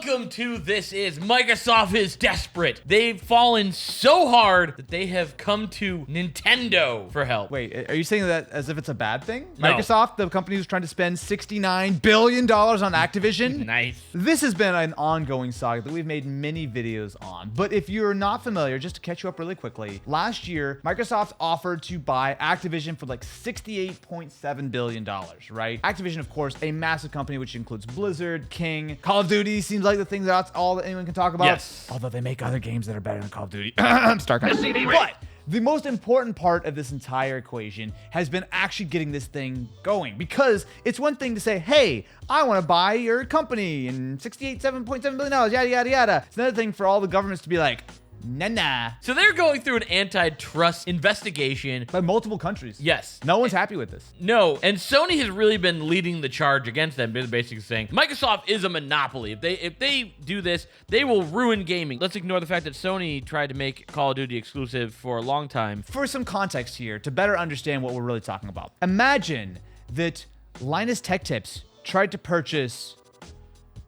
Welcome to This Is. Microsoft is desperate. They've fallen so hard that they have come to Nintendo for help. Wait, are you saying that as if it's a bad thing? No. Microsoft, the company who's trying to spend $69 billion on Activision? Nice. This has been an ongoing saga that we've made many videos on. But if you're not familiar, just to catch you up really quickly, last year, Microsoft offered to buy Activision for like $68.7 billion, right? Activision, of course, a massive company which includes Blizzard, King, Call of Duty seems like the thing that's all that anyone can talk about. Yes. Although they make other games that are better than Call of Duty. StarCraft. But the most important part of this entire equation has been actually getting this thing going, because it's one thing to say, hey, I want to buy your company and $7.7 billion, yada, yada, yada. It's another thing for all the governments to be like, nah. So they're going through an antitrust investigation. By multiple countries. Yes. No one's happy with this. No, and Sony has really been leading the charge against them, basically saying Microsoft is a monopoly. If they do this, they will ruin gaming. Let's ignore the fact that Sony tried to make Call of Duty exclusive for a long time. For some context here, to better understand what we're really talking about, imagine that Linus Tech Tips tried to purchase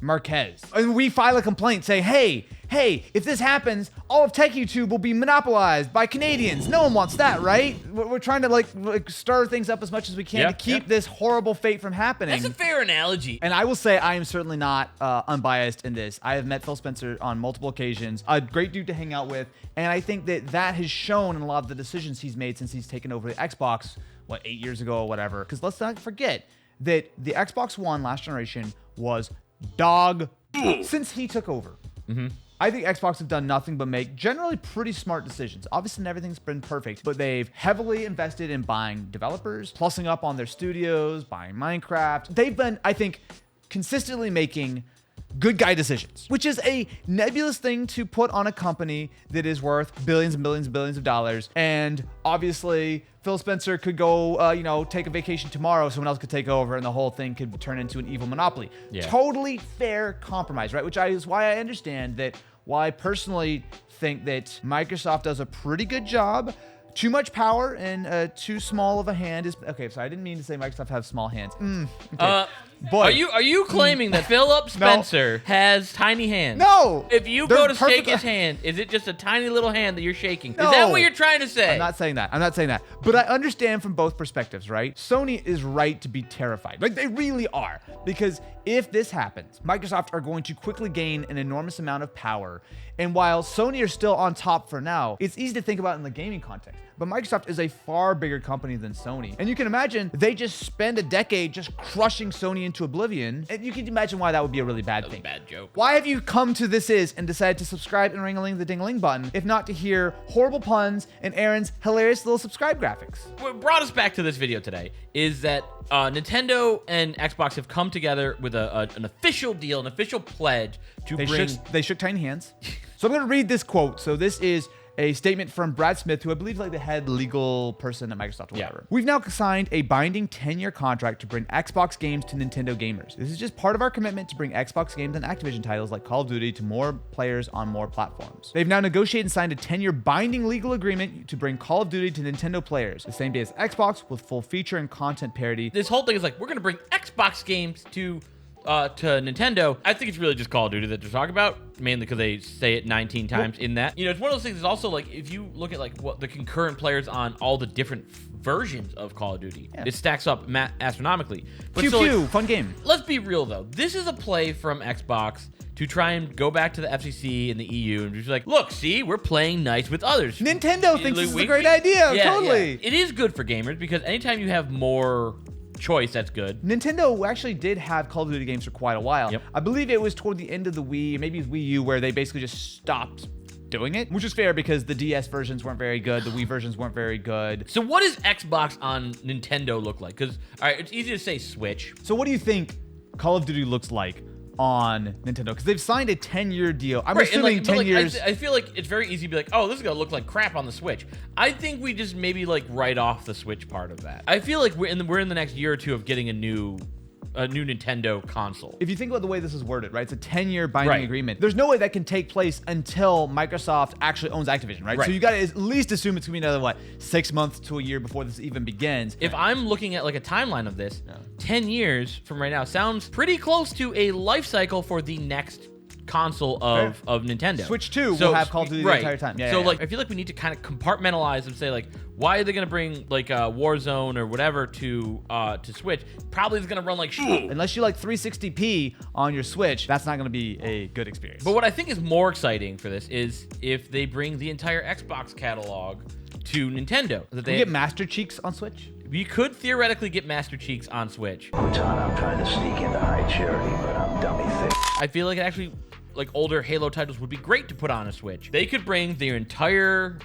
Marquez, and we file a complaint saying, hey, if this happens, all of Tech YouTube will be monopolized by Canadians. No one wants that, right? We're trying to like stir things up as much as we can to keep this horrible fate from happening. That's a fair analogy. And I will say I am certainly not unbiased in this. I have met Phil Spencer on multiple occasions, a great dude to hang out with, and I think that has shown in a lot of the decisions he's made since he's taken over the Xbox, 8 years ago or whatever. Because let's not forget that the Xbox One last generation was dog since he took over. I think Xbox have done nothing but make generally pretty smart decisions. Obviously, everything's been perfect, but they've heavily invested in buying developers, plussing up on their studios, buying Minecraft. They've been, I think, consistently making good guy decisions, which is a nebulous thing to put on a company that is worth billions and billions and billions of dollars. And obviously, Phil Spencer could go, take a vacation tomorrow. Someone else could take over, and the whole thing could turn into an evil monopoly. Yeah. Totally fair compromise, right? Which is why I understand that. Why I personally think that Microsoft does a pretty good job. Too much power and too small of a hand is okay. So I didn't mean to say Microsoft has small hands. Okay. Boy, are you claiming that Philip Spencer has tiny hands? No. If you go to shake his hand, is it just a tiny little hand that you're shaking? No. Is that what you're trying to say? I'm not saying that. But I understand from both perspectives, right? Sony is right to be terrified. Like, they really are. Because if this happens, Microsoft are going to quickly gain an enormous amount of power. And while Sony are still on top for now, it's easy to think about in the gaming context. But Microsoft is a far bigger company than Sony. And you can imagine they just spend a decade just crushing Sony into oblivion. And you can imagine why that would be a really bad thing. Bad joke. Why have you come to This Is and decided to subscribe and ring-a-ling the ding-a-ling button, if not to hear horrible puns and Aaron's hilarious little subscribe graphics? What brought us back to this video today is that Nintendo and Xbox have come together with an official deal, an official pledge to They shook tiny hands. So I'm going to read this quote. So this is a statement from Brad Smith, who I believe is like the head legal person at Microsoft or whatever. We've now signed a binding 10-year contract to bring Xbox games to Nintendo gamers. This is just part of our commitment to bring Xbox games and Activision titles like Call of Duty to more players on more platforms. They've now negotiated and signed a 10-year binding legal agreement to bring Call of Duty to Nintendo players the same day as Xbox, with full feature and content parity. This whole thing is like, we're going to bring Xbox games to Nintendo. I think it's really just Call of Duty that they're talking about, mainly because they say it 19 times in that. It's one of those things. It's also like, if you look at like what the concurrent players on all the different versions of Call of Duty, it stacks up astronomically. But Fun game. Let's be real though. This is a play from Xbox to try and go back to the FCC and the EU and just like, look, see, we're playing nice with others. Nintendo thinks this is a great idea. Totally. Yeah. It is good for gamers because anytime you have more choice, that's good. Nintendo actually did have Call of Duty games for quite a while. I believe it was toward the end of the Wii, maybe it was Wii U, where they basically just stopped doing it, which is fair because the DS versions weren't very good, the Wii versions weren't very good. So what does Xbox on Nintendo look like? Because, all right, it's easy to say Switch. So what do you think Call of Duty looks like on Nintendo? Because they've signed a 10-year deal. I'm assuming 10 years. I feel like it's very easy to be like, oh, this is going to look like crap on the Switch. I think we just maybe like write off the Switch part of that. I feel like we're in the next year or two of getting a new Nintendo console. If you think about the way this is worded, right? It's a 10-year binding agreement. There's no way that can take place until Microsoft actually owns Activision, right? So you got to at least assume it's going to be another, 6 months to a year before this even begins. If I'm looking at like a timeline of this, 10 years from right now sounds pretty close to a life cycle for the next console of Nintendo. Switch 2 will have Call of Duty the entire time. So like, I feel like we need to kind of compartmentalize and say like, why are they gonna bring like Warzone or whatever to Switch? Probably it's gonna run like shit. Unless you like 360p on your Switch, that's not gonna be a good experience. But what I think is more exciting for this is if they bring the entire Xbox catalog to Nintendo. That you get Master Cheeks on Switch? You could theoretically get Master Cheeks on Switch. Bhutan, I'm trying to sneak into high charity, but I'm dummy thick. I feel like actually, like older Halo titles would be great to put on a Switch. They could bring their entire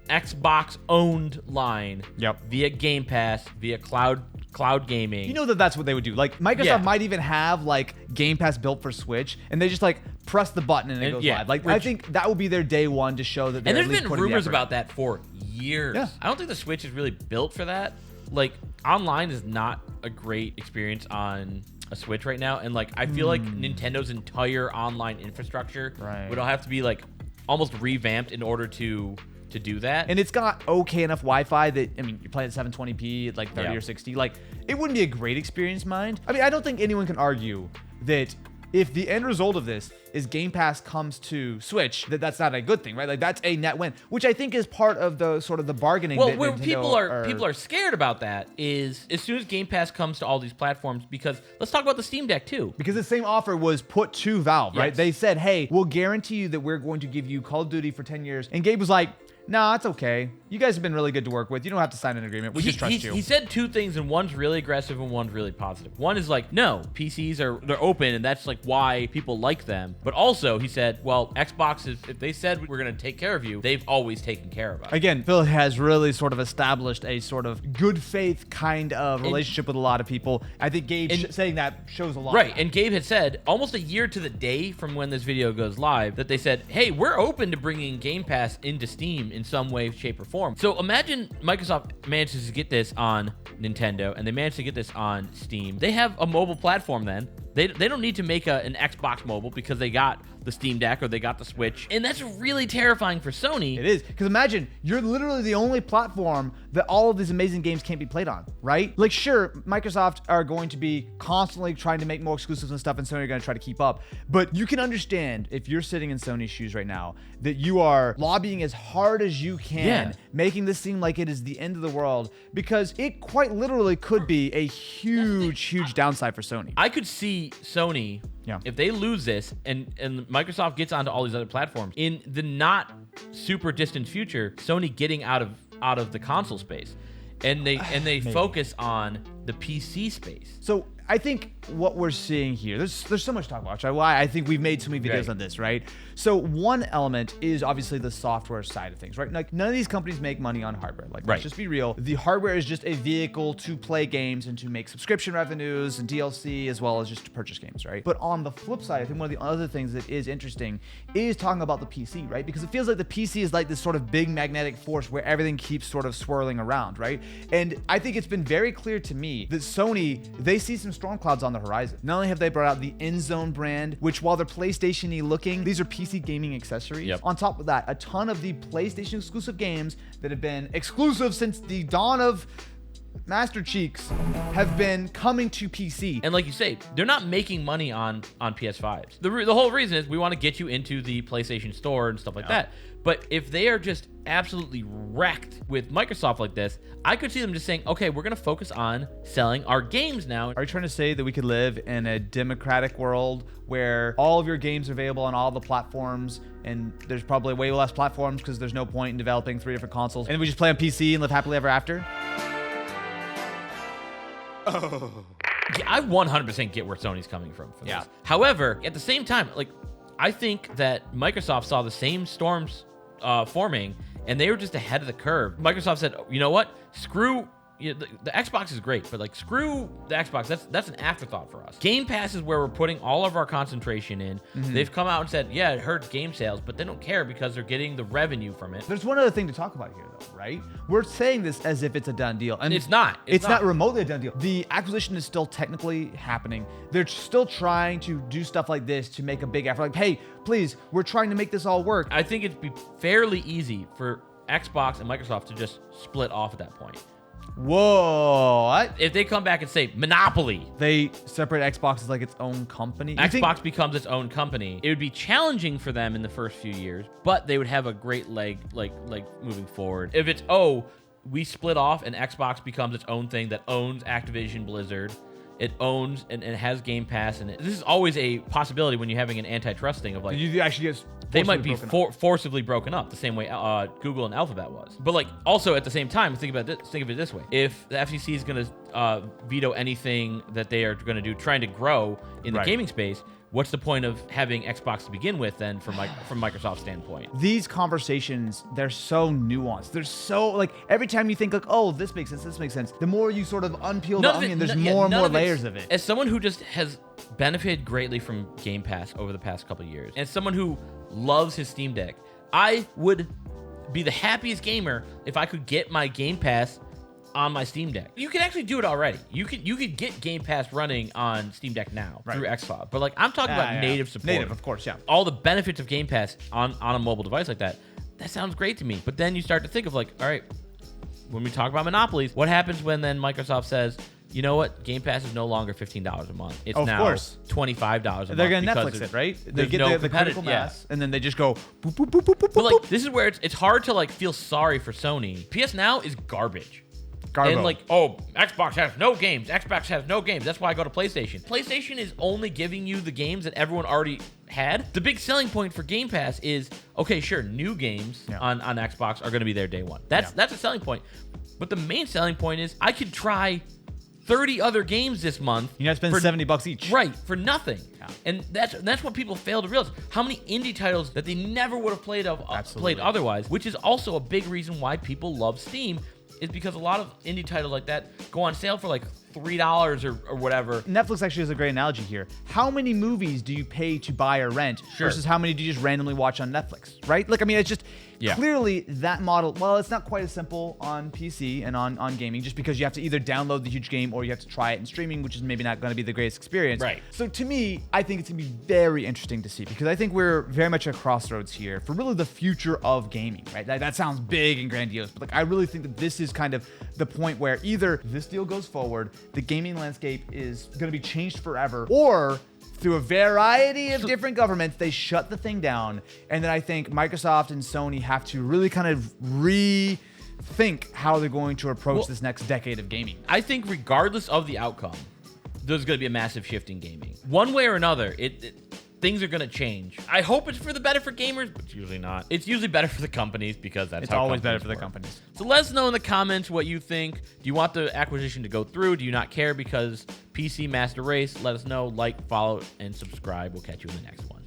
Xbox-owned line via Game Pass, via cloud gaming. You know that's what they would do. Like Microsoft might even have like Game Pass built for Switch, and they just like press the button and it goes live. Like I think that would be their day one to show that. And there's been rumors about that for years. Yeah. I don't think the Switch is really built for that. Like online is not a great experience on a Switch right now, and like I feel like Nintendo's entire online infrastructure would all have to be like almost revamped in order to do that. And it's got okay enough Wi-Fi that, I mean, you play at 720p at like 30 or 60. Like, it wouldn't be a great experience, mind. I mean, I don't think anyone can argue that if the end result of this is Game Pass comes to Switch, that's not a good thing, right? Like, that's a net win, which I think is part of the sort of the bargaining. Well, where people are scared about that is as soon as Game Pass comes to all these platforms, because let's talk about the Steam Deck too. Because the same offer was put to Valve, right? Yes. They said, hey, we'll guarantee you that we're going to give you Call of Duty for 10 years. And Gabe was like, no, it's okay. You guys have been really good to work with. You don't have to sign an agreement. We just trust you. He said two things, and one's really aggressive and one's really positive. One is like, no, PCs they're open, and that's like why people like them. But also, he said, well, Xbox is, if they said we're gonna take care of you, they've always taken care of us. Again, Phil has really sort of established a sort of good faith kind of relationship with a lot of people. I think Gabe saying that shows a lot. Right, and Gabe had said almost a year to the day from when this video goes live that they said, hey, we're open to bringing Game Pass into Steam in some way, shape, or form. So imagine Microsoft manages to get this on Nintendo and they manage to get this on Steam. They have a mobile platform then. They don't need to make an Xbox mobile because they got the Steam Deck or they got the Switch. And that's really terrifying for Sony. It is. Because imagine, you're literally the only platform that all of these amazing games can't be played on, right? Like, sure, Microsoft are going to be constantly trying to make more exclusives and stuff, and Sony are going to try to keep up. But you can understand, if you're sitting in Sony's shoes right now, that you are lobbying as hard as you can, making this seem like it is the end of the world, because it quite literally could be a huge downside for Sony. I could see Sony, if they lose this and Microsoft gets onto all these other platforms, in the not super distant future, Sony getting out of the console space, and they focus on the PC space. So I think what we're seeing here, there's so much to talk about, why I think we've made so many videos on this, right? So one element is obviously the software side of things, right? Like, none of these companies make money on hardware. Like, let's just be real. The hardware is just a vehicle to play games and to make subscription revenues and DLC, as well as just to purchase games, right? But on the flip side, I think one of the other things that is interesting is talking about the PC, right? Because it feels like the PC is like this sort of big magnetic force where everything keeps sort of swirling around, right? And I think it's been very clear to me that Sony, they see some storm clouds on the horizon. Not only have they brought out the Endzone brand, which while they're PlayStation-y looking, these are PC gaming accessories. On top of that, a ton of the PlayStation exclusive games that have been exclusive since the dawn of Master Cheeks have been coming to PC. And like you say, they're not making money on PS5s. The whole reason is we want to get you into the PlayStation Store and stuff like that. But if they are just absolutely wrecked with Microsoft like this, I could see them just saying, okay, we're going to focus on selling our games now. Are you trying to say that we could live in a democratic world where all of your games are available on all the platforms, and there's probably way less platforms because there's no point in developing 3 different consoles, and we just play on PC and live happily ever after? Yeah, I 100% get where Sony's coming from for this. However, at the same time, like, I think that Microsoft saw the same storms forming, and they were just ahead of the curve. Microsoft said, you know what? Screw the Xbox is great, but like, screw the Xbox. That's an afterthought for us. Game Pass is where we're putting all of our concentration in. They've come out and said, yeah, it hurts game sales, but they don't care because they're getting the revenue from it. There's one other thing to talk about here, though, right? We're saying this as if it's a done deal, and it's not. It's not remotely a done deal. The acquisition is still technically happening. They're still trying to do stuff like this to make a big effort. Like, hey, please, we're trying to make this all work. I think it'd be fairly easy for Xbox and Microsoft to just split off at that point. Whoa, what? If they come back and say Monopoly, They separate Xbox as like its own company. You think- Xbox becomes its own company, it would be challenging for them in the first few years, but they would have a great leg like moving forward. If it's we split off and Xbox becomes its own thing that owns Activision Blizzard, it owns and has Game Pass, and this is always a possibility when you're having an antitrust thing of like you actually get they might be forcibly broken up. forcibly broken up the same way Google and Alphabet was. But like also at the same time, think of it this way: if the FCC is going to veto anything that they are going to do, trying to grow in the Right. gaming space, what's the point of having Xbox to begin with then from Microsoft's standpoint? These conversations, they're so nuanced. They're so like every time you think like, oh, this makes sense, the more you sort of unpeel the onion, there's more and more layers of it. As someone who just has benefited greatly from Game Pass over the past couple of years, and someone who loves his Steam Deck, I would be the happiest gamer if I could get my Game Pass on my Steam Deck. You can actually do it already. You could get Game Pass running on Steam Deck now through xCloud. But like I'm talking about native support. Native, of course, yeah. All the benefits of Game Pass on a mobile device like that. That sounds great to me. But then you start to think of like, all right, when we talk about monopolies, what happens when then Microsoft says, you know what? Game Pass is no longer $15 a month. It's now $25 a month. They're going to because Netflix there's- it, right? They there's get no the critical competitive- mass, and then they just go boop, boop, boop, boop, boop, But like boop. this is where it's hard to like feel sorry for Sony. PS Now is garbage. Garbo. And like, Xbox has no games. Xbox has no games. That's why I go to PlayStation. PlayStation is only giving you the games that everyone already had. The big selling point for Game Pass is, okay, sure, new games on Xbox are going to be there day one. That's a selling point. But the main selling point is I could try 30 other games this month. You have to spend $70 each. Right, for nothing. Yeah. And that's what people fail to realize. How many indie titles that they never would have played otherwise, which is also a big reason why people love Steam, is because a lot of indie titles like that go on sale for like $3 or whatever. Netflix actually has a great analogy here. How many movies do you pay to buy or rent versus how many do you just randomly watch on Netflix, right? Like, I mean, it's just clearly that model. Well, it's not quite as simple on PC and on gaming, just because you have to either download the huge game or you have to try it in streaming, which is maybe not going to be the greatest experience. Right. So to me, I think it's going to be very interesting to see, because I think we're very much at a crossroads here for really the future of gaming, right? That sounds big and grandiose, but like I really think that this is kind of the point where either this deal goes forward, the gaming landscape is going to be changed forever, or through a variety of different governments, they shut the thing down. And then I think Microsoft and Sony have to really kind of rethink how they're going to approach this next decade of gaming. I think regardless of the outcome, there's going to be a massive shift in gaming. One way or another, things are going to change. I hope it's for the better for gamers, but it's usually not. It's usually better for the companies because that's It's how always better companies for the work. companies. So let us know in the comments what you think. Do you want the acquisition to go through? Do you not care because PC Master Race? Let us know. Like, follow, and subscribe. We'll catch you in the next one.